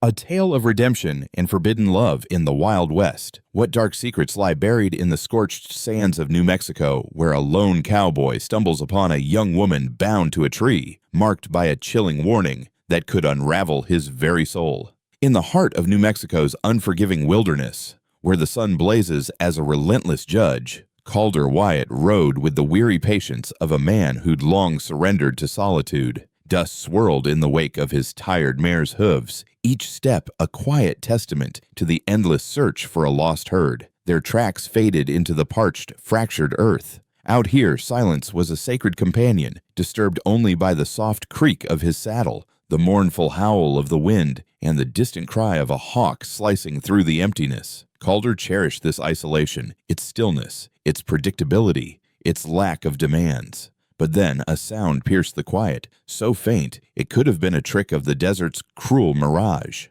A tale of redemption and forbidden love in the Wild West. What dark secrets lie buried in the scorched sands of New Mexico, where a lone cowboy stumbles upon a young woman bound to a tree, marked by a chilling warning that could unravel his very soul. In the heart of New Mexico's unforgiving wilderness, where the sun blazes as a relentless judge, Calder Wyatt rode with the weary patience of a man who'd long surrendered to solitude. Dust swirled in the wake of his tired mare's hooves, each step a quiet testament to the endless search for a lost herd. Their tracks faded into the parched, fractured earth. Out here, silence was a sacred companion, disturbed only by the soft creak of his saddle, the mournful howl of the wind, and the distant cry of a hawk slicing through the emptiness. Calder cherished this isolation, its stillness, its predictability, its lack of demands. But then a sound pierced the quiet, so faint it could have been a trick of the desert's cruel mirage.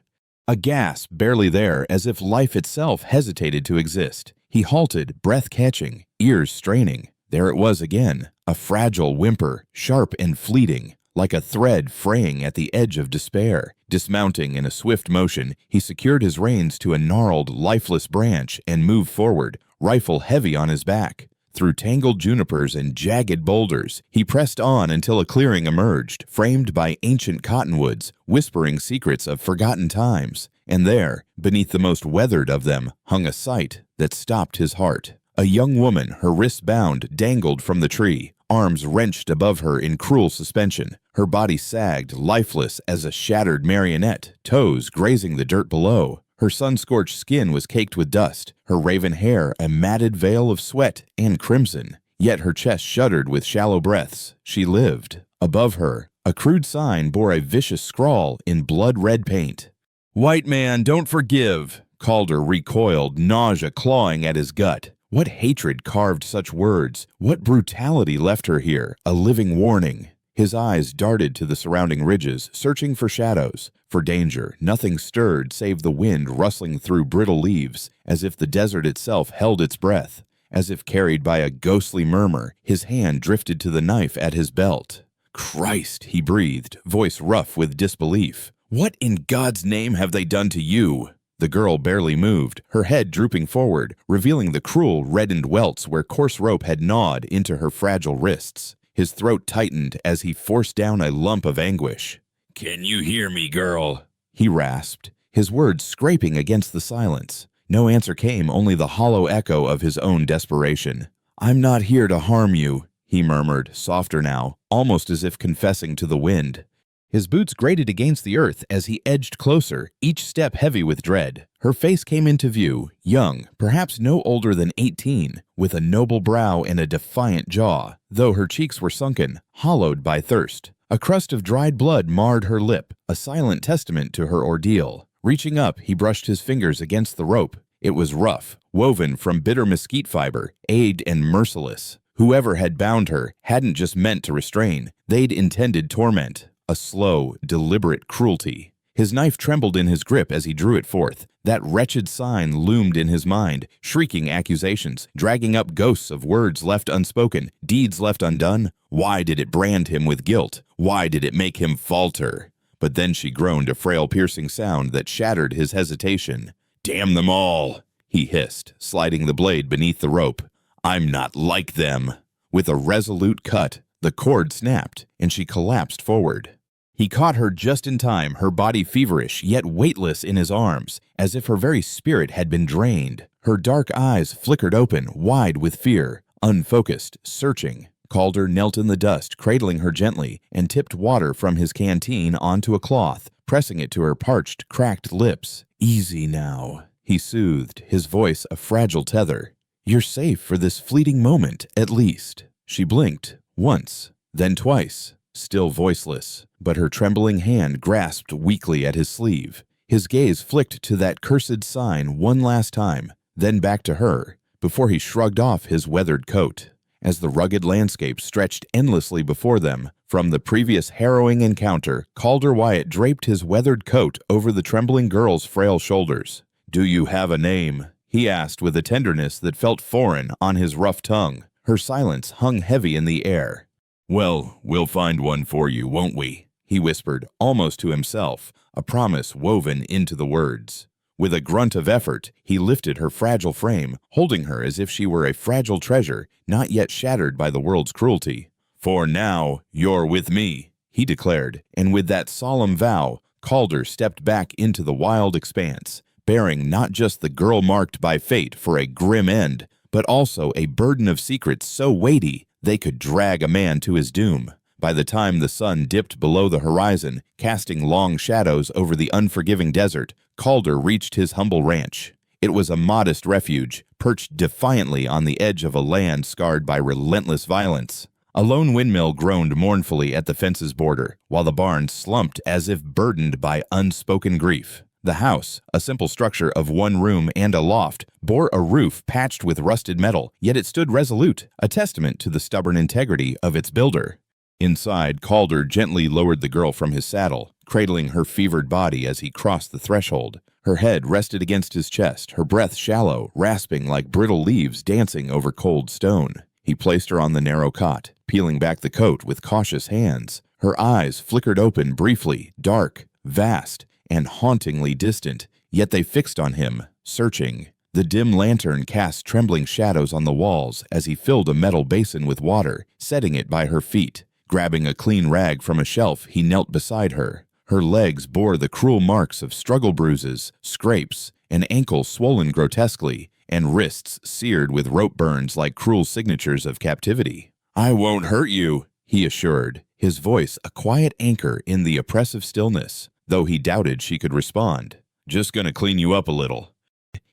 A gasp barely there, as if life itself hesitated to exist. He halted, breath catching, ears straining. There it was again, a fragile whimper, sharp and fleeting, like a thread fraying at the edge of despair. Dismounting in a swift motion, he secured his reins to a gnarled, lifeless branch and moved forward, rifle heavy on his back. Through tangled junipers and jagged boulders, he pressed on until a clearing emerged, framed by ancient cottonwoods, whispering secrets of forgotten times. And there, beneath the most weathered of them, hung a sight that stopped his heart. A young woman, her wrists bound, dangled from the tree, arms wrenched above her in cruel suspension. Her body sagged, lifeless as a shattered marionette, toes grazing the dirt below. Her sun-scorched skin was caked with dust, her raven hair a matted veil of sweat and crimson. Yet her chest shuddered with shallow breaths. She lived. Above her, a crude sign bore a vicious scrawl in blood-red paint. "White man, don't forgive." Calder recoiled, nausea clawing at his gut. What hatred carved such words? What brutality left her here, a living warning? His eyes darted to the surrounding ridges, searching for shadows, for danger. Nothing stirred save the wind rustling through brittle leaves, as if the desert itself held its breath. As if carried by a ghostly murmur, his hand drifted to the knife at his belt. "Christ," he breathed, voice rough with disbelief. "What in God's name have they done to you?" The girl barely moved, her head drooping forward, revealing the cruel, reddened welts where coarse rope had gnawed into her fragile wrists. His throat tightened as he forced down a lump of anguish. "Can you hear me, girl?" he rasped, his words scraping against the silence. No answer came, only the hollow echo of his own desperation. "I'm not here to harm you," he murmured, softer now, almost as if confessing to the wind. His boots grated against the earth as he edged closer, each step heavy with dread. Her face came into view, young, perhaps no older than 18, with a noble brow and a defiant jaw, though her cheeks were sunken, hollowed by thirst. A crust of dried blood marred her lip, a silent testament to her ordeal. Reaching up, he brushed his fingers against the rope. It was rough, woven from bitter mesquite fiber, aged and merciless. Whoever had bound her hadn't just meant to restrain, they'd intended torment. A slow, deliberate cruelty. His knife trembled in his grip as he drew it forth. That wretched sign loomed in his mind, shrieking accusations, dragging up ghosts of words left unspoken, deeds left undone. Why did it brand him with guilt? Why did it make him falter? But then she groaned a frail, piercing sound that shattered his hesitation. "Damn them all," he hissed, sliding the blade beneath the rope. "I'm not like them." With a resolute cut, the cord snapped, and she collapsed forward. He caught her just in time, her body feverish, yet weightless in his arms, as if her very spirit had been drained. Her dark eyes flickered open, wide with fear, unfocused, searching. Calder knelt in the dust, cradling her gently, and tipped water from his canteen onto a cloth, pressing it to her parched, cracked lips. "Easy now," he soothed, his voice a fragile tether. "You're safe for this fleeting moment, at least." She blinked, once, then twice, still voiceless, but her trembling hand grasped weakly at his sleeve. His gaze flicked to that cursed sign one last time, then back to her, before he shrugged off his weathered coat. As the rugged landscape stretched endlessly before them, from the previous harrowing encounter, Calder Wyatt draped his weathered coat over the trembling girl's frail shoulders. "Do you have a name?" he asked with a tenderness that felt foreign on his rough tongue. Her silence hung heavy in the air. "Well, we'll find one for you, won't we?" he whispered, almost to himself, a promise woven into the words. With a grunt of effort, he lifted her fragile frame, holding her as if she were a fragile treasure, not yet shattered by the world's cruelty. "For now, you're with me," he declared, and with that solemn vow, Calder stepped back into the wild expanse, bearing not just the girl marked by fate for a grim end, but also a burden of secrets so weighty they could drag a man to his doom. By the time the sun dipped below the horizon, casting long shadows over the unforgiving desert, Calder reached his humble ranch. It was a modest refuge, perched defiantly on the edge of a land scarred by relentless violence. A lone windmill groaned mournfully at the fence's border, while the barn slumped as if burdened by unspoken grief. The house, a simple structure of one room and a loft, bore a roof patched with rusted metal, yet it stood resolute, a testament to the stubborn integrity of its builder. Inside, Calder gently lowered the girl from his saddle, cradling her fevered body as he crossed the threshold. Her head rested against his chest, her breath shallow, rasping like brittle leaves dancing over cold stone. He placed her on the narrow cot, peeling back the coat with cautious hands. Her eyes flickered open briefly, dark, vast, and hauntingly distant, yet they fixed on him, searching. The dim lantern cast trembling shadows on the walls as he filled a metal basin with water, setting it by her feet. Grabbing a clean rag from a shelf, he knelt beside her. Her legs bore the cruel marks of struggle bruises, scrapes, an ankle swollen grotesquely, and wrists seared with rope burns like cruel signatures of captivity. "I won't hurt you," he assured, his voice a quiet anchor in the oppressive stillness, though he doubted she could respond. "Just gonna clean you up a little."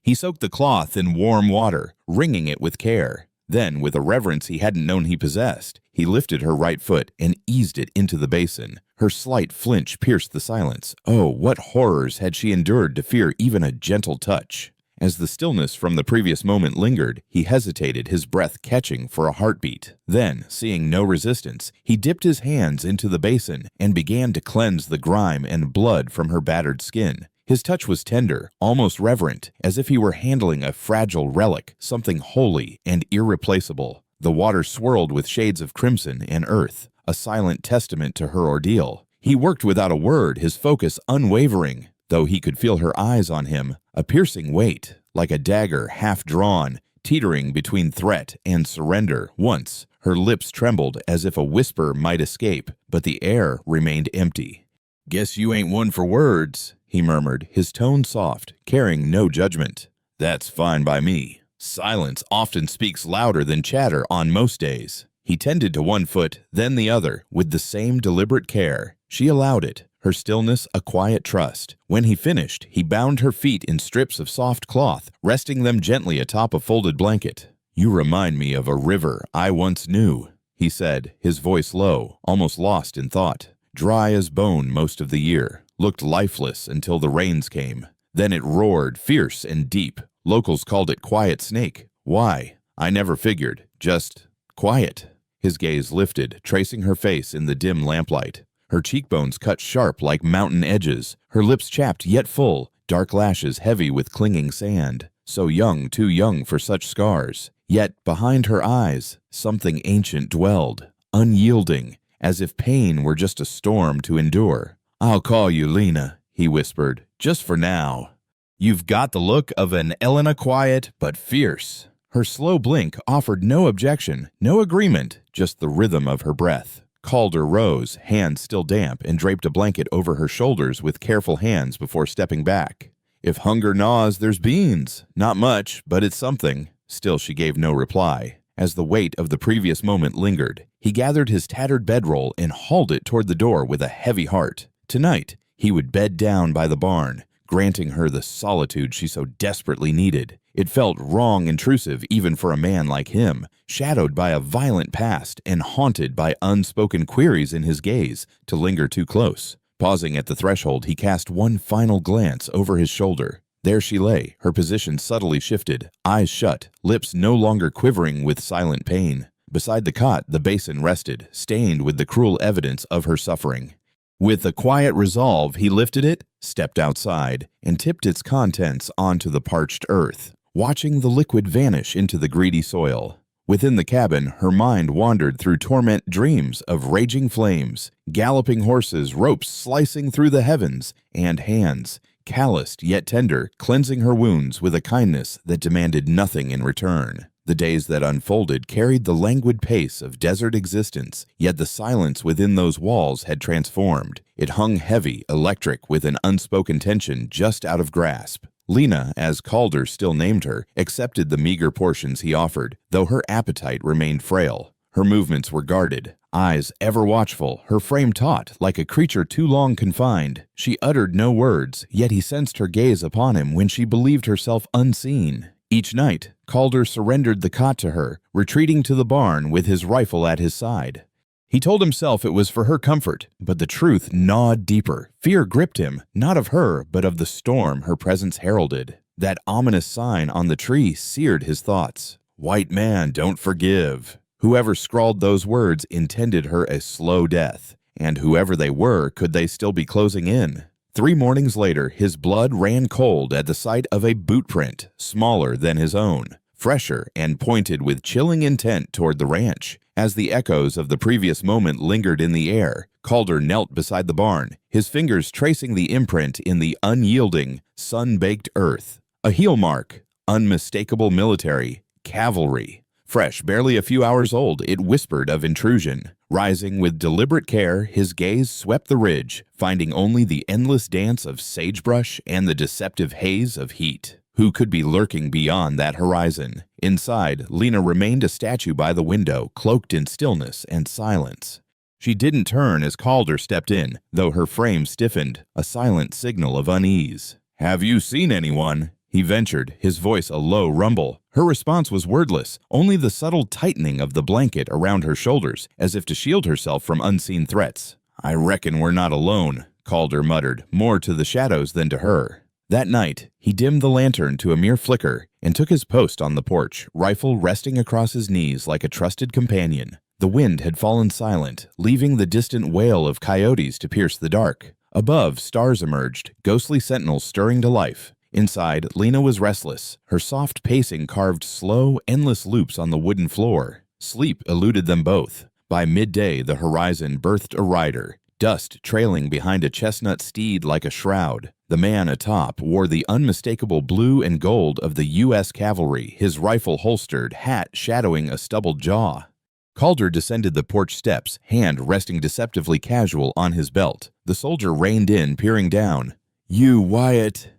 He soaked the cloth in warm water, wringing it with care. Then, with a reverence he hadn't known he possessed, he lifted her right foot and eased it into the basin. Her slight flinch pierced the silence. Oh, what horrors had she endured to fear even a gentle touch? As the stillness from the previous moment lingered, he hesitated, his breath catching for a heartbeat. Then, seeing no resistance, he dipped his hands into the basin and began to cleanse the grime and blood from her battered skin. His touch was tender, almost reverent, as if he were handling a fragile relic, something holy and irreplaceable. The water swirled with shades of crimson and earth, a silent testament to her ordeal. He worked without a word, his focus unwavering, though he could feel her eyes on him, a piercing weight, like a dagger half drawn, teetering between threat and surrender. Once, her lips trembled as if a whisper might escape, but the air remained empty. "Guess you ain't one for words," he murmured, his tone soft, carrying no judgment. "That's fine by me. Silence often speaks louder than chatter on most days." He tended to one foot, then the other, with the same deliberate care. She allowed it, her stillness a quiet trust. When he finished, he bound her feet in strips of soft cloth, resting them gently atop a folded blanket. "You remind me of a river I once knew," he said, his voice low, almost lost in thought. "Dry as bone most of the year, looked lifeless until the rains came. Then it roared, fierce and deep. Locals called it Quiet Snake. Why? I never figured. Just quiet." His gaze lifted, tracing her face in the dim lamplight. Her cheekbones cut sharp like mountain edges, her lips chapped yet full, dark lashes heavy with clinging sand. So young, too young for such scars. Yet behind her eyes, something ancient dwelled, unyielding, as if pain were just a storm to endure. "I'll call you Lena," he whispered, "just for now. You've got the look of an Elena, quiet but fierce." Her slow blink offered no objection, no agreement, just the rhythm of her breath. Calder rose, hands still damp, and draped a blanket over her shoulders with careful hands before stepping back. "If hunger gnaws, there's beans. Not much, but it's something." Still she gave no reply. As the weight of the previous moment lingered, he gathered his tattered bedroll and hauled it toward the door with a heavy heart. Tonight, he would bed down by the barn, granting her the solitude she so desperately needed. It felt wrong, intrusive even for a man like him, shadowed by a violent past and haunted by unspoken queries in his gaze, to linger too close. Pausing at the threshold, he cast one final glance over his shoulder. There she lay, her position subtly shifted, eyes shut, lips no longer quivering with silent pain. Beside the cot, the basin rested, stained with the cruel evidence of her suffering. With a quiet resolve, he lifted it, stepped outside, and tipped its contents onto the parched earth, watching the liquid vanish into the greedy soil. Within the cabin, her mind wandered through torment dreams of raging flames, galloping horses, ropes slicing through the heavens, and hands, calloused yet tender, cleansing her wounds with a kindness that demanded nothing in return. The days that unfolded carried the languid pace of desert existence, yet the silence within those walls had transformed. It hung heavy, electric, with an unspoken tension just out of grasp. Lena, as Calder still named her, accepted the meager portions he offered, though her appetite remained frail. Her movements were guarded, eyes ever watchful, her frame taut, like a creature too long confined. She uttered no words, yet he sensed her gaze upon him when she believed herself unseen. Each night, Calder surrendered the cot to her, retreating to the barn with his rifle at his side. He told himself it was for her comfort, but the truth gnawed deeper. Fear gripped him, not of her, but of the storm her presence heralded. That ominous sign on the tree seared his thoughts. "White man, don't forgive." Whoever scrawled those words intended her a slow death, and whoever they were, could they still be closing in? 3 mornings later, his blood ran cold at the sight of a boot print, smaller than his own, fresher and pointed with chilling intent toward the ranch. As the echoes of the previous moment lingered in the air, Calder knelt beside the barn, his fingers tracing the imprint in the unyielding, sun-baked earth. A heel mark, unmistakable military, cavalry. Fresh, barely a few hours old, it whispered of intrusion. Rising with deliberate care, his gaze swept the ridge, finding only the endless dance of sagebrush and the deceptive haze of heat. Who could be lurking beyond that horizon? Inside, Lena remained a statue by the window, cloaked in stillness and silence. She didn't turn as Calder stepped in, though her frame stiffened, a silent signal of unease. "Have you seen anyone?" he ventured, his voice a low rumble. Her response was wordless, only the subtle tightening of the blanket around her shoulders, as if to shield herself from unseen threats. "I reckon we're not alone," Calder muttered, more to the shadows than to her. That night, he dimmed the lantern to a mere flicker and took his post on the porch, rifle resting across his knees like a trusted companion. The wind had fallen silent, leaving the distant wail of coyotes to pierce the dark. Above, stars emerged, ghostly sentinels stirring to life. Inside, Lena was restless, her soft pacing carved slow, endless loops on the wooden floor. Sleep eluded them both. By midday, the horizon birthed a rider, dust trailing behind a chestnut steed like a shroud. The man atop wore the unmistakable blue and gold of the U.S. cavalry, his rifle holstered, hat shadowing a stubbled jaw. Calder descended the porch steps, hand resting deceptively casual on his belt. The soldier reined in, peering down. "You, Wyatt?"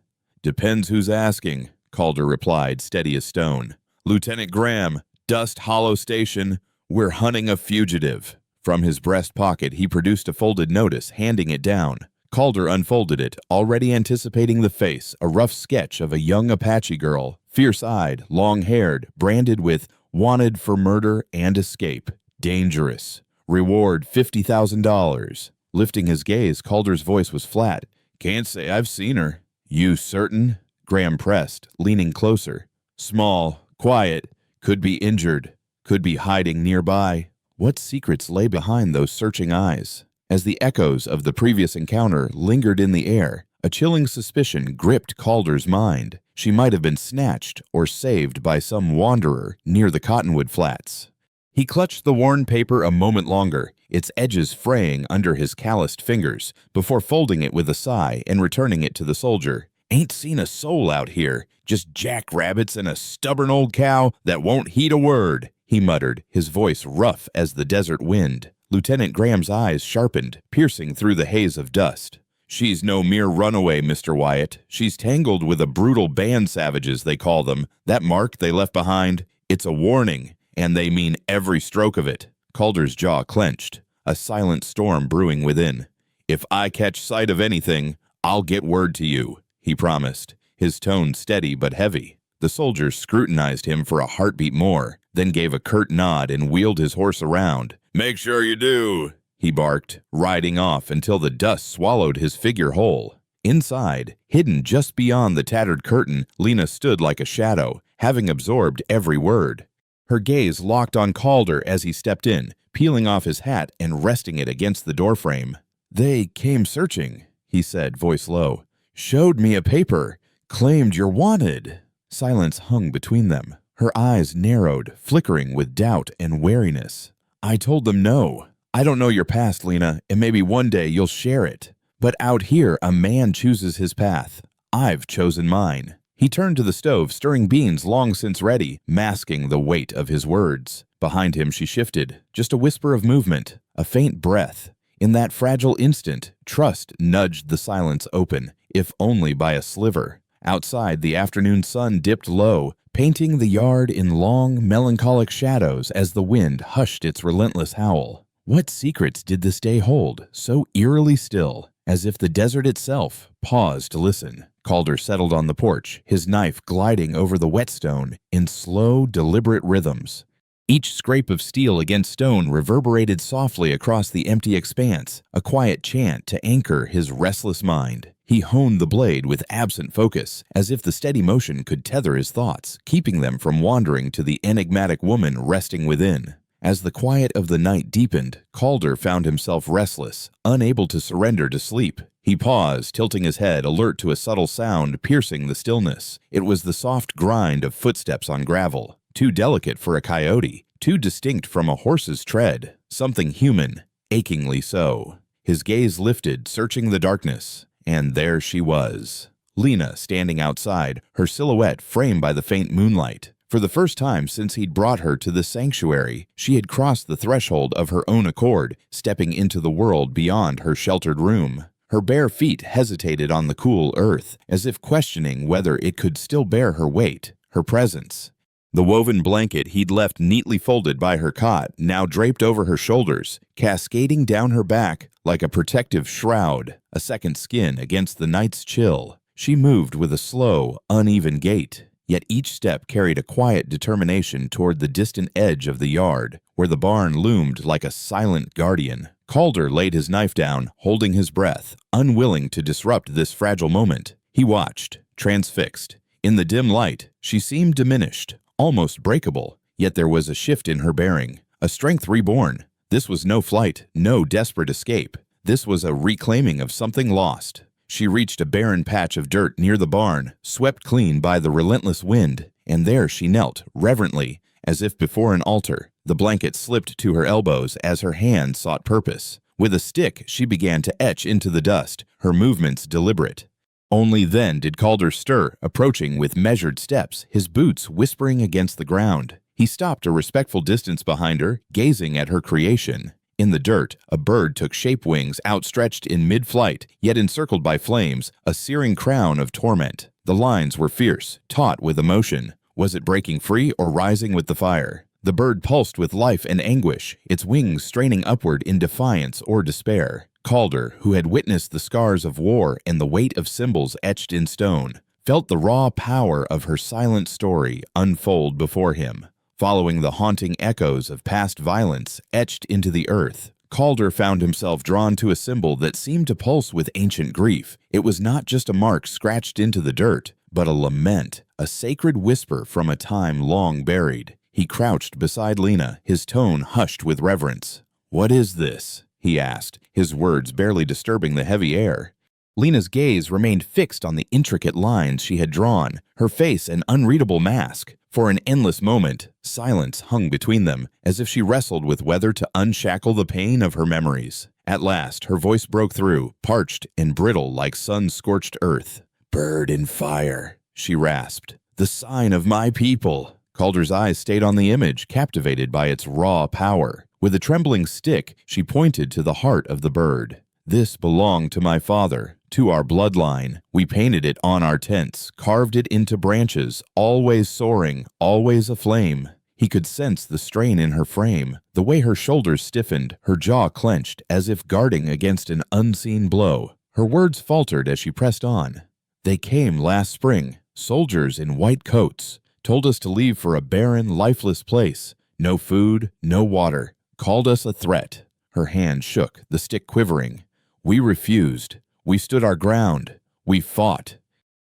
"Depends who's asking," Calder replied, steady as stone. "Lieutenant Graham, Dust Hollow Station. We're hunting a fugitive." From his breast pocket, he produced a folded notice, handing it down. Calder unfolded it, already anticipating the face, a rough sketch of a young Apache girl, fierce-eyed, long-haired, branded with "wanted for murder and escape. Dangerous. Reward $50,000. Lifting his gaze, Calder's voice was flat. "Can't say I've seen her." "You certain?" Graham pressed, leaning closer. "Small, quiet, could be injured, could be hiding nearby." What secrets lay behind those searching eyes? As the echoes of the previous encounter lingered in the air, a chilling suspicion gripped Calder's mind. She might have been snatched or saved by some wanderer near the cottonwood flats. He clutched the worn paper a moment longer, its edges fraying under his calloused fingers, before folding it with a sigh and returning it to the soldier. "Ain't seen a soul out here, just jackrabbits and a stubborn old cow that won't heed a word," he muttered, his voice rough as the desert wind. Lieutenant Graham's eyes sharpened, piercing through the haze of dust. "She's no mere runaway, Mr. Wyatt. She's tangled with a brutal band savages, they call them. That mark they left behind, it's a warning, and they mean every stroke of it." Calder's jaw clenched, a silent storm brewing within. "If I catch sight of anything, I'll get word to you," he promised, his tone steady but heavy. The soldier scrutinized him for a heartbeat more, then gave a curt nod and wheeled his horse around. "Make sure you do," he barked, riding off until the dust swallowed his figure whole. Inside, hidden just beyond the tattered curtain, Lena stood like a shadow, having absorbed every word. Her gaze locked on Calder as he stepped in, peeling off his hat and resting it against the doorframe. "They came searching," he said, voice low. "Showed me a paper. Claimed you're wanted." Silence hung between them. Her eyes narrowed, flickering with doubt and wariness. "I told them no. I don't know your past, Lena, and maybe one day you'll share it. But out here, a man chooses his path. I've chosen mine." He turned to the stove, stirring beans long since ready, masking the weight of his words. Behind him she shifted, just a whisper of movement, a faint breath. In that fragile instant, trust nudged the silence open, if only by a sliver. Outside, the afternoon sun dipped low, painting the yard in long, melancholic shadows as the wind hushed its relentless howl. What secrets did this day hold, so eerily still, as if the desert itself paused to listen? Calder settled on the porch, his knife gliding over the whetstone in slow, deliberate rhythms. Each scrape of steel against stone reverberated softly across the empty expanse, a quiet chant to anchor his restless mind. He honed the blade with absent focus, as if the steady motion could tether his thoughts, keeping them from wandering to the enigmatic woman resting within. As the quiet of the night deepened, Calder found himself restless, unable to surrender to sleep. He paused, tilting his head, alert to a subtle sound piercing the stillness. It was the soft grind of footsteps on gravel, too delicate for a coyote, too distinct from a horse's tread, something human, achingly so. His gaze lifted, searching the darkness, and there she was. Lena standing outside, her silhouette framed by the faint moonlight. For the first time since he'd brought her to this sanctuary, she had crossed the threshold of her own accord, stepping into the world beyond her sheltered room. Her bare feet hesitated on the cool earth, as if questioning whether it could still bear her weight, her presence. The woven blanket he'd left neatly folded by her cot now draped over her shoulders, cascading down her back like a protective shroud, a second skin against the night's chill. She moved with a slow, uneven gait, yet each step carried a quiet determination toward the distant edge of the yard, where the barn loomed like a silent guardian. Calder laid his knife down, holding his breath, unwilling to disrupt this fragile moment. He watched, transfixed. In the dim light, she seemed diminished, almost breakable, yet there was a shift in her bearing, a strength reborn. This was no flight, no desperate escape. This was a reclaiming of something lost. She reached a barren patch of dirt near the barn, swept clean by the relentless wind, and there she knelt, reverently, as if before an altar. The blanket slipped to her elbows as her hand sought purpose. With a stick, she began to etch into the dust, her movements deliberate. Only then did Calder stir, approaching with measured steps, his boots whispering against the ground. He stopped a respectful distance behind her, gazing at her creation. In the dirt, a bird took shape, wings outstretched in mid-flight, yet encircled by flames, a searing crown of torment. The lines were fierce, taut with emotion. Was it breaking free or rising with the fire? The bird pulsed with life and anguish, its wings straining upward in defiance or despair. Calder, who had witnessed the scars of war and the weight of symbols etched in stone, felt the raw power of her silent story unfold before him. Following the haunting echoes of past violence etched into the earth, Calder found himself drawn to a symbol that seemed to pulse with ancient grief. It was not just a mark scratched into the dirt, but a lament, a sacred whisper from a time long buried. He crouched beside Lena, his tone hushed with reverence. "What is this?" he asked, his words barely disturbing the heavy air. Lena's gaze remained fixed on the intricate lines she had drawn, her face an unreadable mask. For an endless moment, silence hung between them, as if she wrestled with whether to unshackle the pain of her memories. At last, her voice broke through, parched and brittle like sun-scorched earth. "Bird in fire," she rasped. "The sign of my people." Calder's eyes stayed on the image, captivated by its raw power. With a trembling stick, she pointed to the heart of the bird. "This belonged to my father, to our bloodline. We painted it on our tents, carved it into branches, always soaring, always aflame." He could sense the strain in her frame, the way her shoulders stiffened, her jaw clenched, as if guarding against an unseen blow. Her words faltered as she pressed on. "They came last spring, soldiers in white coats, told us to leave for a barren, lifeless place. No food, no water, called us a threat." Her hand shook, the stick quivering. "We refused. We stood our ground. We fought."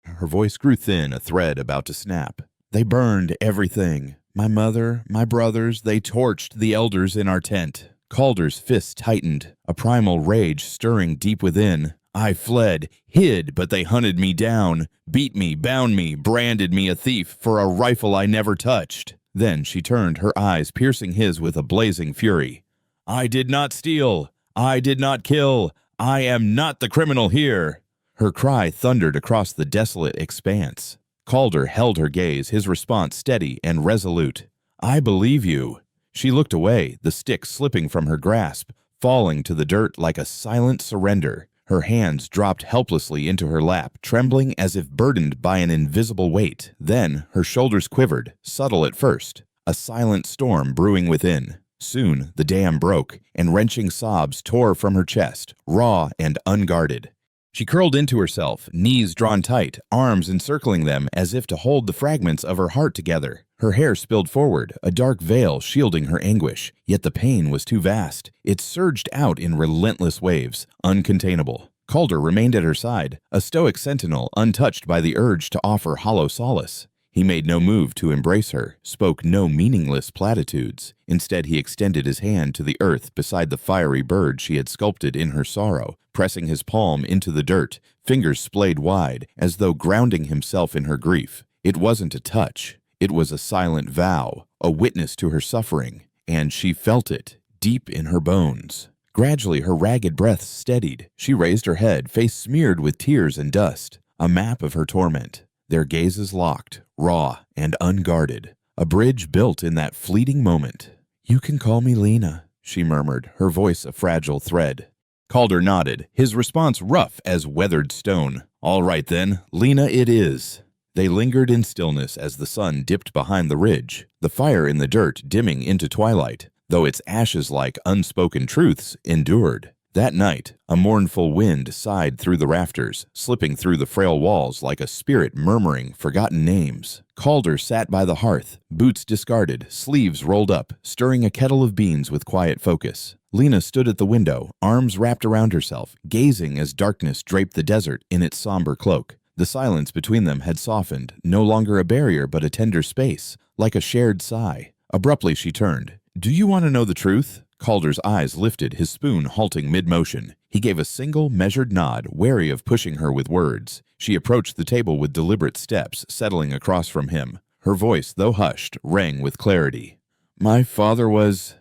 Her voice grew thin, a thread about to snap. "They burned everything. My mother, my brothers, they torched the elders in our tent." Calder's fists tightened, a primal rage stirring deep within. I fled, hid, but they hunted me down, beat me, bound me, branded me a thief for a rifle I never touched." Then she turned, her eyes piercing his with a blazing fury. "I did not steal. I did not kill. I am not the criminal here." Her cry thundered across the desolate expanse. Calder held her gaze, his response steady and resolute. "I believe you." She looked away, the stick slipping from her grasp, falling to the dirt like a silent surrender. Her hands dropped helplessly into her lap, trembling as if burdened by an invisible weight. Then her shoulders quivered, subtle at first, a silent storm brewing within. Soon the dam broke, and wrenching sobs tore from her chest, raw and unguarded. She curled into herself, knees drawn tight, arms encircling them as if to hold the fragments of her heart together. Her hair spilled forward, a dark veil shielding her anguish, yet the pain was too vast. It surged out in relentless waves, uncontainable. Calder remained at her side, a stoic sentinel untouched by the urge to offer hollow solace. He made no move to embrace her, spoke no meaningless platitudes. Instead, he extended his hand to the earth beside the fiery bird she had sculpted in her sorrow, pressing his palm into the dirt, fingers splayed wide, as though grounding himself in her grief. It wasn't a touch. It was a silent vow, a witness to her suffering, and she felt it, deep in her bones. Gradually, her ragged breath steadied. She raised her head, face smeared with tears and dust, a map of her torment. Their gazes locked, raw and unguarded, a bridge built in that fleeting moment. "You can call me Lena," she murmured, her voice a fragile thread. Calder nodded, his response rough as weathered stone. "All right then, Lena it is." They lingered in stillness as the sun dipped behind the ridge, the fire in the dirt dimming into twilight, though its ashes-like unspoken truths endured. That night, a mournful wind sighed through the rafters, slipping through the frail walls like a spirit murmuring forgotten names. Calder sat by the hearth, boots discarded, sleeves rolled up, stirring a kettle of beans with quiet focus. Lena stood at the window, arms wrapped around herself, gazing as darkness draped the desert in its somber cloak. The silence between them had softened, no longer a barrier but a tender space, like a shared sigh. Abruptly she turned. "Do you want to know the truth?" Calder's eyes lifted, his spoon halting mid-motion. He gave a single, measured nod, wary of pushing her with words. She approached the table with deliberate steps, settling across from him. Her voice, though hushed, rang with clarity. "My father was—"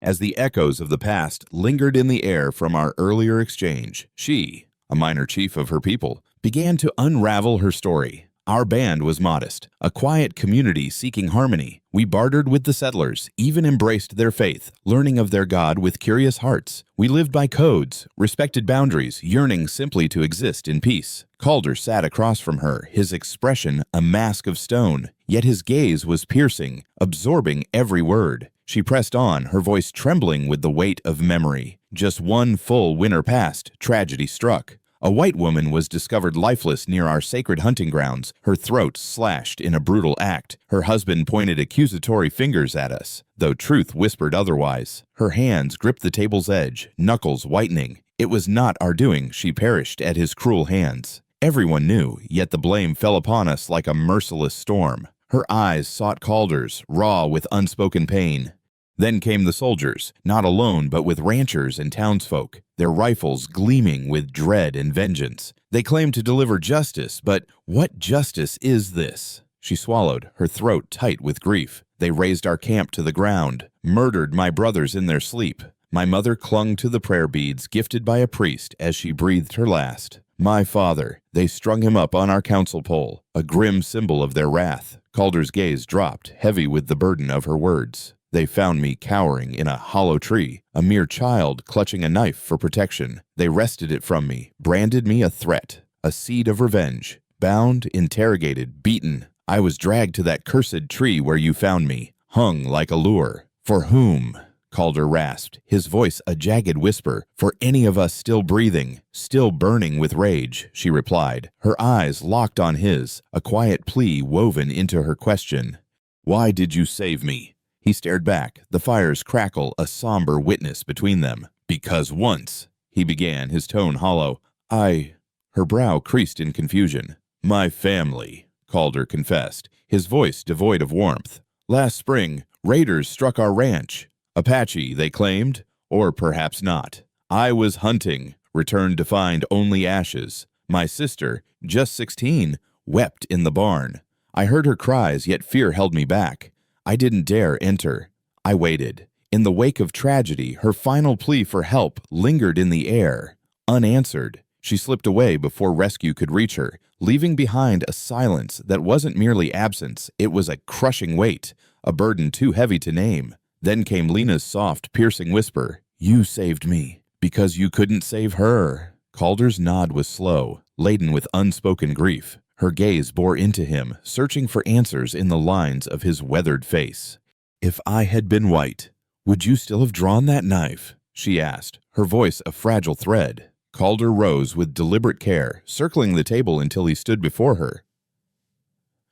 As the echoes of the past lingered in the air from our earlier exchange, she, a minor chief of her people, began to unravel her story. Our band was modest, a quiet community seeking harmony. We bartered with the settlers, even embraced their faith, learning of their God with curious hearts. We lived by codes, respected boundaries, yearning simply to exist in peace. Calder sat across from her, his expression a mask of stone, yet his gaze was piercing, absorbing every word. She pressed on, her voice trembling with the weight of memory. Just one full winter passed, tragedy struck. A white woman was discovered lifeless near our sacred hunting grounds, her throat slashed in a brutal act. Her husband pointed accusatory fingers at us, though truth whispered otherwise. Her hands gripped the table's edge, knuckles whitening. It was not our doing she perished at his cruel hands. Everyone knew, yet the blame fell upon us like a merciless storm. Her eyes sought Calder's, raw with unspoken pain. Then came the soldiers, not alone but with ranchers and townsfolk, their rifles gleaming with dread and vengeance. They claimed to deliver justice, but what justice is this? She swallowed, her throat tight with grief. They razed our camp to the ground, murdered my brothers in their sleep. My mother clung to the prayer beads gifted by a priest as she breathed her last. My father, they strung him up on our council pole, a grim symbol of their wrath. Calder's gaze dropped, heavy with the burden of her words. They found me cowering in a hollow tree, a mere child clutching a knife for protection. They wrested it from me, branded me a threat, a seed of revenge. Bound, interrogated, beaten, I was dragged to that cursed tree where you found me, hung like a lure. For whom? Calder rasped, his voice a jagged whisper. For any of us still breathing, still burning with rage, she replied, her eyes locked on his, a quiet plea woven into her question. Why did you save me? He stared back, the fire's crackle a somber witness between them. Because once, he began, his tone hollow. Her brow creased in confusion. My family, Calder confessed, his voice devoid of warmth. Last spring, raiders struck our ranch. Apache, they claimed, or perhaps not. I was hunting, returned to find only ashes. My sister, just 16, wept in the barn. I heard her cries, yet fear held me back. I didn't dare enter. I waited. In the wake of tragedy, her final plea for help lingered in the air, unanswered. She slipped away before rescue could reach her, leaving behind a silence that wasn't merely absence, it was a crushing weight, a burden too heavy to name. Then came Lena's soft, piercing whisper, "You saved me, because you couldn't save her." Calder's nod was slow, laden with unspoken grief. Her gaze bore into him, searching for answers in the lines of his weathered face. "If I had been white, would you still have drawn that knife?" she asked, her voice a fragile thread. Calder rose with deliberate care, circling the table until he stood before her.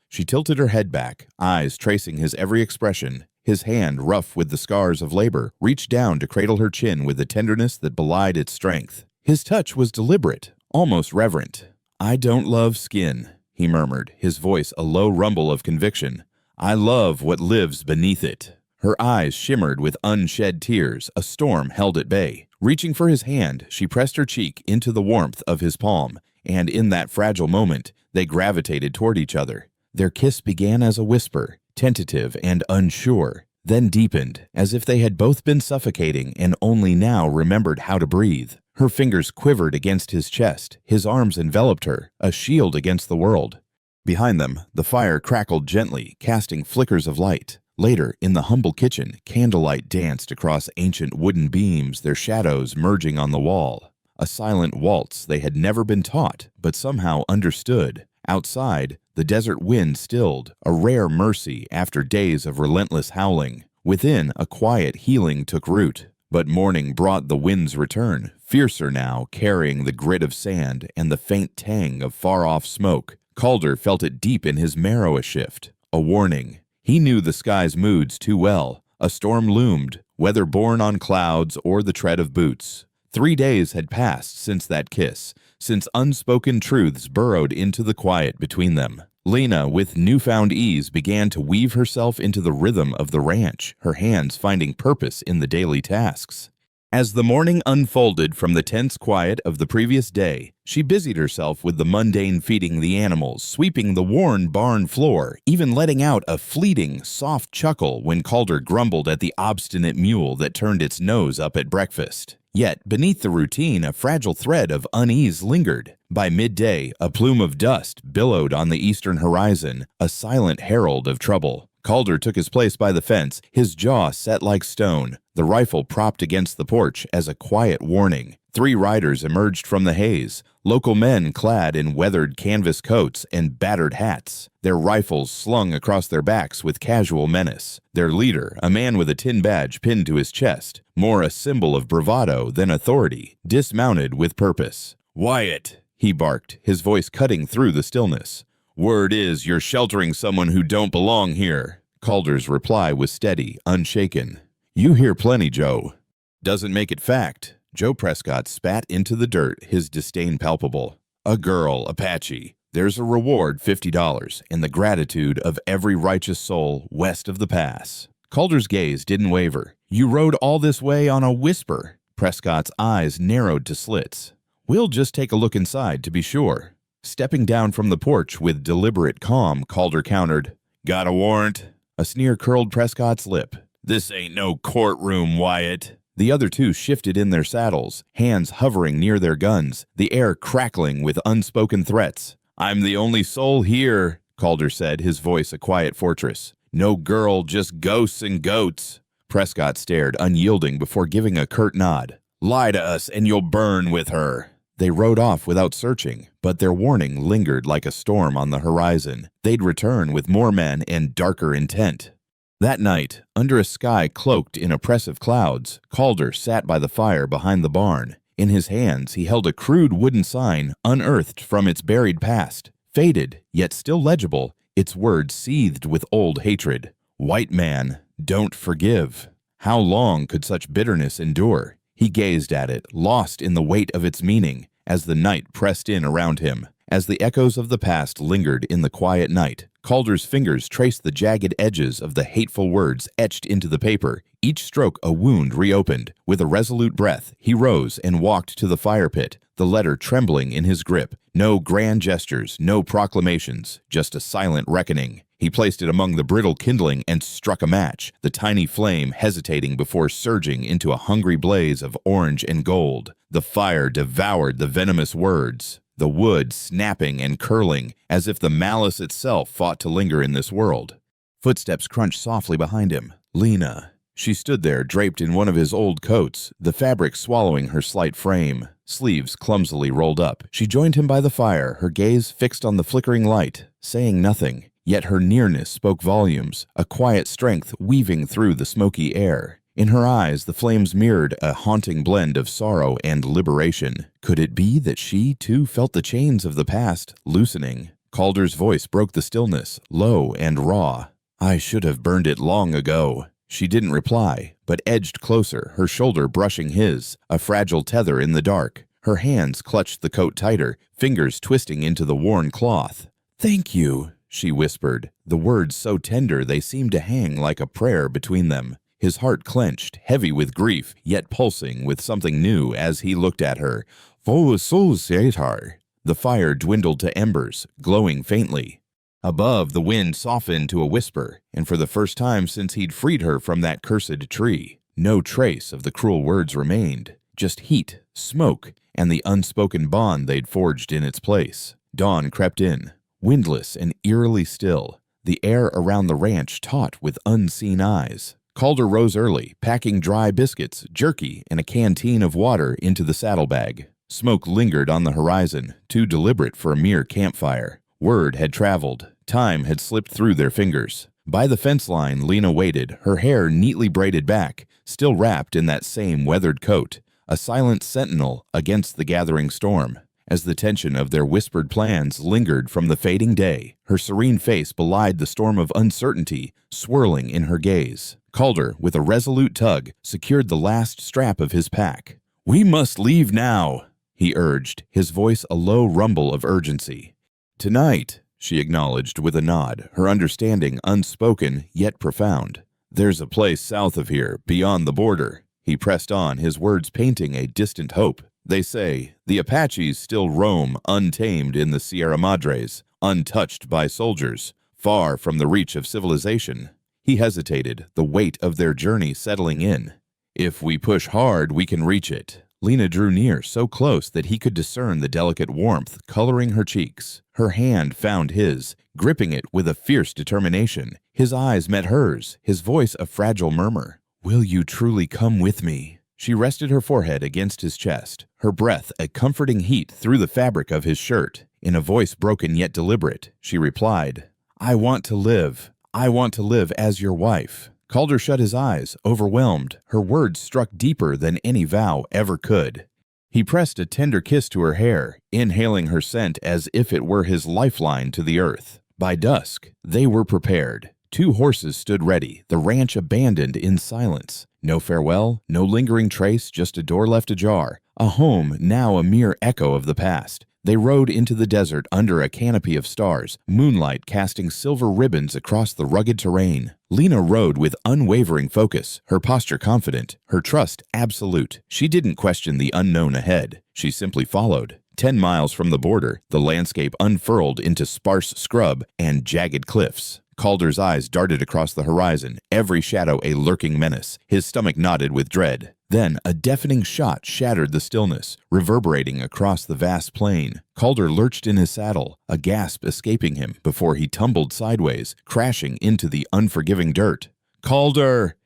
She tilted her head back, eyes tracing his every expression. His hand, rough with the scars of labor, reached down to cradle her chin with a tenderness that belied its strength. His touch was deliberate, almost reverent. "I don't love skin," he murmured, his voice a low rumble of conviction. "I love what lives beneath it." Her eyes shimmered with unshed tears, a storm held at bay. Reaching for his hand, she pressed her cheek into the warmth of his palm, and in that fragile moment, they gravitated toward each other. Their kiss began as a whisper, tentative and unsure, then deepened, as if they had both been suffocating and only now remembered how to breathe. Her fingers quivered against his chest, his arms enveloped her, a shield against the world. Behind them, the fire crackled gently, casting flickers of light. Later, in the humble kitchen, candlelight danced across ancient wooden beams, their shadows merging on the wall. A silent waltz they had never been taught, but somehow understood. Outside, the desert wind stilled, a rare mercy after days of relentless howling. Within, a quiet healing took root. But morning brought the wind's return, fiercer now, carrying the grit of sand and the faint tang of far-off smoke. Calder felt it deep in his marrow a shift, a warning. He knew the sky's moods too well. A storm loomed, whether born on clouds or the tread of boots. 3 days had passed since that kiss, since unspoken truths burrowed into the quiet between them. Lena, with newfound ease, began to weave herself into the rhythm of the ranch, her hands finding purpose in the daily tasks. As the morning unfolded from the tense quiet of the previous day, she busied herself with the mundane feeding the animals, sweeping the worn barn floor, even letting out a fleeting, soft chuckle when Calder grumbled at the obstinate mule that turned its nose up at breakfast. Yet, beneath the routine, a fragile thread of unease lingered. By midday, a plume of dust billowed on the eastern horizon, a silent herald of trouble. Calder took his place by the fence, his jaw set like stone, the rifle propped against the porch as a quiet warning. 3 riders emerged from the haze, local men clad in weathered canvas coats and battered hats, their rifles slung across their backs with casual menace. Their leader, a man with a tin badge pinned to his chest, more a symbol of bravado than authority, dismounted with purpose. "Wyatt," he barked, his voice cutting through the stillness. "Word is you're sheltering someone who don't belong here." Calder's reply was steady, unshaken. "You hear plenty, Joe." "Doesn't make it fact." Joe Prescott spat into the dirt, his disdain palpable. "A girl, Apache. There's a reward, $50, and the gratitude of every righteous soul west of the pass." Calder's gaze didn't waver. "You rode all this way on a whisper." Prescott's eyes narrowed to slits. "We'll just take a look inside to be sure." Stepping down from the porch with deliberate calm, Calder countered, "Got a warrant?" A sneer curled Prescott's lip. "This ain't no courtroom, Wyatt." The other 2 shifted in their saddles, hands hovering near their guns, the air crackling with unspoken threats. "I'm the only soul here," Calder said, his voice a quiet fortress. "No girl, just ghosts and goats." Prescott stared, unyielding, before giving a curt nod. "Lie to us and you'll burn with her." They rode off without searching, but their warning lingered like a storm on the horizon. They'd return with more men and darker intent. That night, under a sky cloaked in oppressive clouds, Calder sat by the fire behind the barn. In his hands, he held a crude wooden sign, unearthed from its buried past. Faded, yet still legible, its words seethed with old hatred. "White man, don't forgive." How long could such bitterness endure? He gazed at it, lost in the weight of its meaning, as the night pressed in around him. As the echoes of the past lingered in the quiet night, Calder's fingers traced the jagged edges of the hateful words etched into the paper, each stroke a wound reopened. With a resolute breath, he rose and walked to the fire pit, the letter trembling in his grip. No grand gestures, no proclamations, just a silent reckoning. He placed it among the brittle kindling and struck a match, the tiny flame hesitating before surging into a hungry blaze of orange and gold. The fire devoured the venomous words, the wood snapping and curling, as if the malice itself fought to linger in this world. Footsteps crunched softly behind him. Lena. She stood there, draped in one of his old coats, the fabric swallowing her slight frame, sleeves clumsily rolled up. She joined him by the fire, her gaze fixed on the flickering light, saying nothing. Yet her nearness spoke volumes, a quiet strength weaving through the smoky air. In her eyes, the flames mirrored a haunting blend of sorrow and liberation. Could it be that she, too, felt the chains of the past loosening? Calder's voice broke the stillness, low and raw. "I should have burned it long ago." She didn't reply, but edged closer, her shoulder brushing his, a fragile tether in the dark. Her hands clutched the coat tighter, fingers twisting into the worn cloth. "Thank you," she whispered, the words so tender they seemed to hang like a prayer between them. His heart clenched, heavy with grief, yet pulsing with something new as he looked at her. The fire dwindled to embers, glowing faintly. Above, the wind softened to a whisper, and for the first time since he'd freed her from that cursed tree, no trace of the cruel words remained, just heat, smoke, and the unspoken bond they'd forged in its place. Dawn crept in, windless and eerily still, the air around the ranch taut with unseen eyes. Calder rose early, packing dry biscuits, jerky, and a canteen of water into the saddlebag. Smoke lingered on the horizon, too deliberate for a mere campfire. Word had traveled. Time had slipped through their fingers. By the fence line, Lena waited, her hair neatly braided back, still wrapped in that same weathered coat, a silent sentinel against the gathering storm. As the tension of their whispered plans lingered from the fading day, her serene face belied the storm of uncertainty swirling in her gaze. Calder, with a resolute tug, secured the last strap of his pack. "We must leave now," he urged, his voice a low rumble of urgency. "Tonight," she acknowledged with a nod, her understanding unspoken yet profound. "There's a place south of here, beyond the border." He pressed on, his words painting a distant hope. "They say, the Apaches still roam untamed in the Sierra Madres, untouched by soldiers, far from the reach of civilization." He hesitated, the weight of their journey settling in. "If we push hard, we can reach it." Lena drew near, so close that he could discern the delicate warmth coloring her cheeks. Her hand found his, gripping it with a fierce determination. His eyes met hers, his voice a fragile murmur. "Will you truly come with me?" She rested her forehead against his chest, her breath a comforting heat through the fabric of his shirt. In a voice broken yet deliberate, she replied, "I want to live. I want to live as your wife." Calder shut his eyes, overwhelmed. Her words struck deeper than any vow ever could. He pressed a tender kiss to her hair, inhaling her scent as if it were his lifeline to the earth. By dusk, they were prepared. 2 horses stood ready, the ranch abandoned in silence. No farewell, no lingering trace, just a door left ajar. A home now a mere echo of the past. They rode into the desert under a canopy of stars, moonlight casting silver ribbons across the rugged terrain. Lena rode with unwavering focus, her posture confident, her trust absolute. She didn't question the unknown ahead. She simply followed. 10 miles from the border, the landscape unfurled into sparse scrub and jagged cliffs. Calder's eyes darted across the horizon, every shadow a lurking menace. His stomach knotted with dread. Then a deafening shot shattered the stillness, reverberating across the vast plain. Calder lurched in his saddle, a gasp escaping him before he tumbled sideways, crashing into the unforgiving dirt. "Calder!"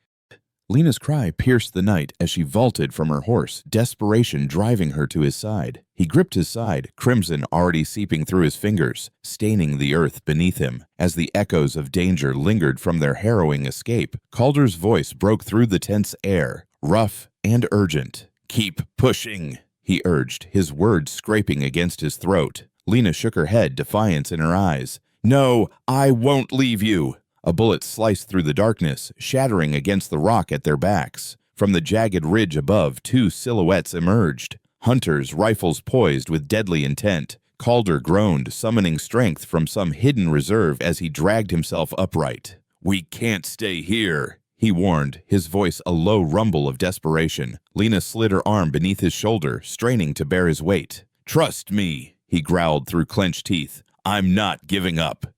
Lena's cry pierced the night as she vaulted from her horse, desperation driving her to his side. He gripped his side, crimson already seeping through his fingers, staining the earth beneath him. As the echoes of danger lingered from their harrowing escape, Calder's voice broke through the tense air, rough and urgent. "Keep pushing," he urged, his words scraping against his throat. Lena shook her head, defiance in her eyes. "No, I won't leave you." A bullet sliced through the darkness, shattering against the rock at their backs. From the jagged ridge above, 2 silhouettes emerged. Hunters, rifles poised with deadly intent. Calder groaned, summoning strength from some hidden reserve as he dragged himself upright. "We can't stay here," he warned, his voice a low rumble of desperation. Lena slid her arm beneath his shoulder, straining to bear his weight. "Trust me," he growled through clenched teeth. "I'm not giving up."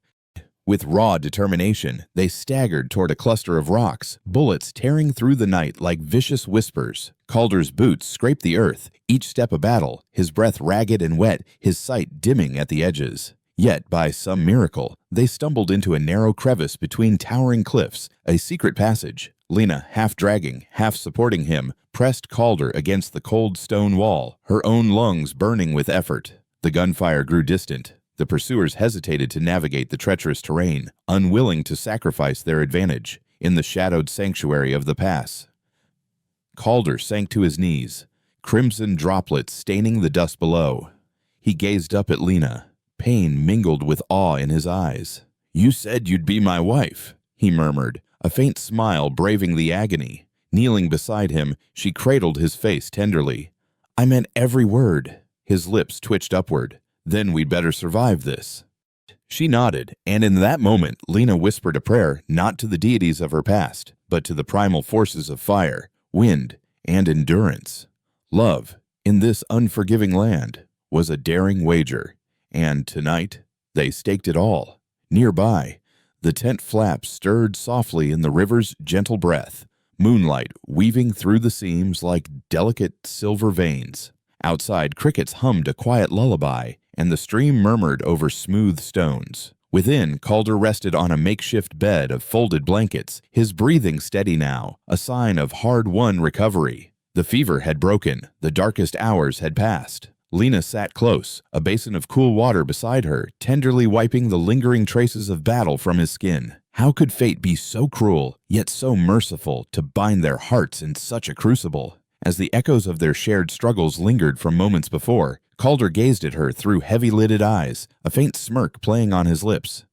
With raw determination, they staggered toward a cluster of rocks, bullets tearing through the night like vicious whispers. Calder's boots scraped the earth, each step a battle, his breath ragged and wet, his sight dimming at the edges. Yet, by some miracle, they stumbled into a narrow crevice between towering cliffs, a secret passage. Lena, half dragging, half supporting him, pressed Calder against the cold stone wall, her own lungs burning with effort. The gunfire grew distant. The pursuers hesitated to navigate the treacherous terrain, unwilling to sacrifice their advantage. In the shadowed sanctuary of the pass, Calder sank to his knees, crimson droplets staining the dust below. He gazed up at Lena, pain mingled with awe in his eyes. "You said you'd be my wife," he murmured, a faint smile braving the agony. Kneeling beside him, she cradled his face tenderly. "I meant every word." His lips twitched upward. "Then we'd better survive this." She nodded, and in that moment, Lena whispered a prayer not to the deities of her past, but to the primal forces of fire, wind, and endurance. Love, in this unforgiving land, was a daring wager, and tonight, they staked it all. Nearby, the tent flaps stirred softly in the river's gentle breath, moonlight weaving through the seams like delicate silver veins. Outside, crickets hummed a quiet lullaby, and the stream murmured over smooth stones. Within, Calder rested on a makeshift bed of folded blankets, his breathing steady now, a sign of hard-won recovery. The fever had broken, the darkest hours had passed. Lena sat close, a basin of cool water beside her, tenderly wiping the lingering traces of battle from his skin. How could fate be so cruel, yet so merciful, to bind their hearts in such a crucible? As the echoes of their shared struggles lingered from moments before, Calder gazed at her through heavy-lidded eyes, a faint smirk playing on his lips.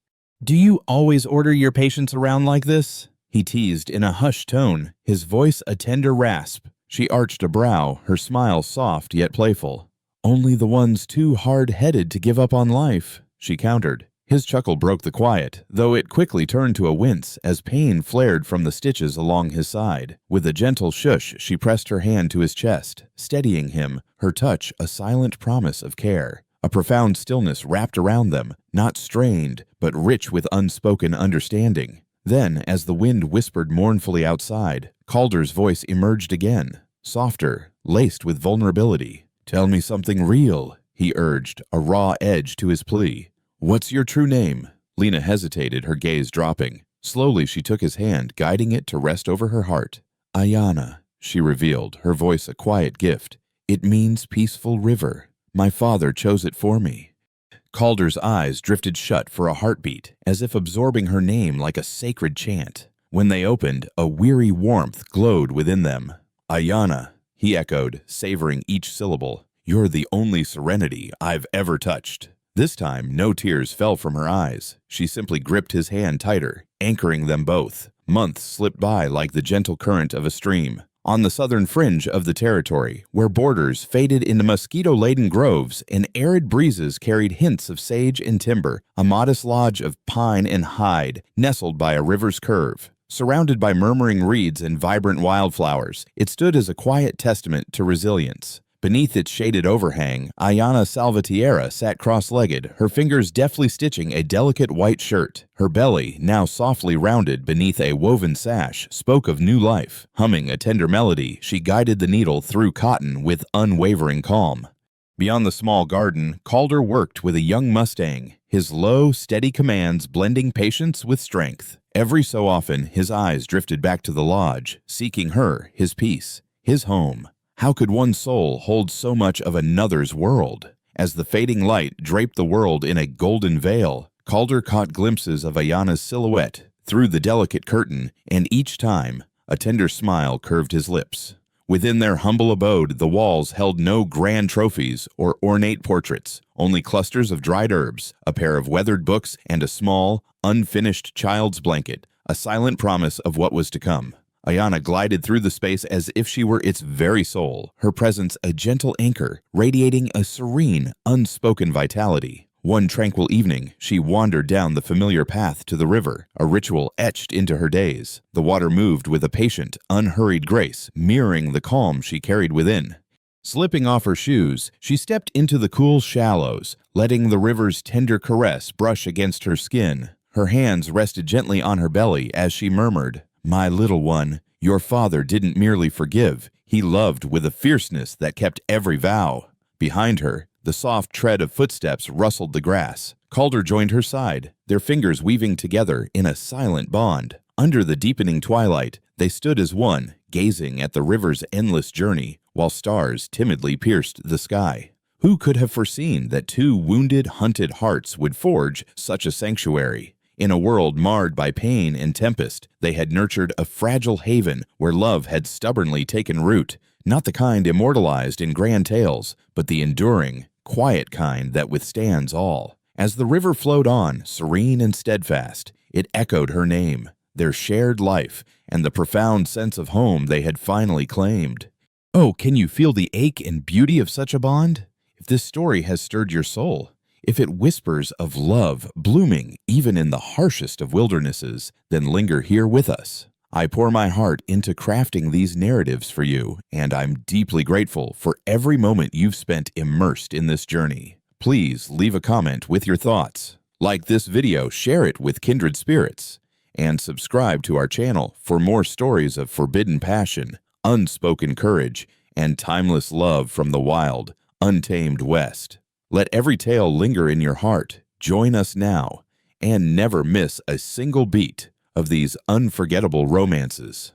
"Do you always order your patients around like this?" he teased in a hushed tone, his voice a tender rasp. She arched a brow, her smile soft yet playful. "Only the ones too hard-headed to give up on life," she countered. His chuckle broke the quiet, though it quickly turned to a wince as pain flared from the stitches along his side. With a gentle shush, she pressed her hand to his chest, steadying him, her touch a silent promise of care. A profound stillness wrapped around them, not strained, but rich with unspoken understanding. Then, as the wind whispered mournfully outside, Calder's voice emerged again, softer, laced with vulnerability. "Tell me something real," he urged, a raw edge to his plea. "What's your true name?" Lena hesitated, her gaze dropping. Slowly she took his hand, guiding it to rest over her heart. "Ayana," she revealed, her voice a quiet gift. "It means peaceful river. My father chose it for me." Calder's eyes drifted shut for a heartbeat, as if absorbing her name like a sacred chant. When they opened, a weary warmth glowed within them. "Ayana," he echoed, savoring each syllable. "You're the only serenity I've ever touched." This time, no tears fell from her eyes. She simply gripped his hand tighter, anchoring them both. Months slipped by like the gentle current of a stream. On the southern fringe of the territory, where borders faded into mosquito-laden groves and arid breezes carried hints of sage and timber, a modest lodge of pine and hide nestled by a river's curve. Surrounded by murmuring reeds and vibrant wildflowers, it stood as a quiet testament to resilience. Beneath its shaded overhang, Ayana Salvatierra sat cross-legged, her fingers deftly stitching a delicate white shirt. Her belly, now softly rounded beneath a woven sash, spoke of new life. Humming a tender melody, she guided the needle through cotton with unwavering calm. Beyond the small garden, Calder worked with a young Mustang, his low, steady commands blending patience with strength. Every so often, his eyes drifted back to the lodge, seeking her, his peace, his home. How could one soul hold so much of another's world? As the fading light draped the world in a golden veil, Calder caught glimpses of Ayana's silhouette through the delicate curtain, and each time, a tender smile curved his lips. Within their humble abode, the walls held no grand trophies or ornate portraits, only clusters of dried herbs, a pair of weathered books, and a small, unfinished child's blanket, a silent promise of what was to come. Ayana glided through the space as if she were its very soul, her presence a gentle anchor, radiating a serene, unspoken vitality. One tranquil evening, she wandered down the familiar path to the river, a ritual etched into her days. The water moved with a patient, unhurried grace, mirroring the calm she carried within. Slipping off her shoes, she stepped into the cool shallows, letting the river's tender caress brush against her skin. Her hands rested gently on her belly as she murmured, "My little one, your father didn't merely forgive, he loved with a fierceness that kept every vow." Behind her, the soft tread of footsteps rustled the grass. Calder joined her side, their fingers weaving together in a silent bond. Under the deepening twilight, they stood as one, gazing at the river's endless journey, while stars timidly pierced the sky. Who could have foreseen that two wounded, hunted hearts would forge such a sanctuary? In a world marred by pain and tempest, they had nurtured a fragile haven where love had stubbornly taken root, not the kind immortalized in grand tales, but the enduring, quiet kind that withstands all. As the river flowed on, serene and steadfast, it echoed her name, their shared life, and the profound sense of home they had finally claimed. Oh, can you feel the ache and beauty of such a bond? If this story has stirred your soul, if it whispers of love blooming even in the harshest of wildernesses, then linger here with us. I pour my heart into crafting these narratives for you, and I'm deeply grateful for every moment you've spent immersed in this journey. Please leave a comment with your thoughts. Like this video, share it with kindred spirits, and subscribe to our channel for more stories of forbidden passion, unspoken courage, and timeless love from the wild, untamed West. Let every tale linger in your heart. Join us now, and never miss a single beat of these unforgettable romances.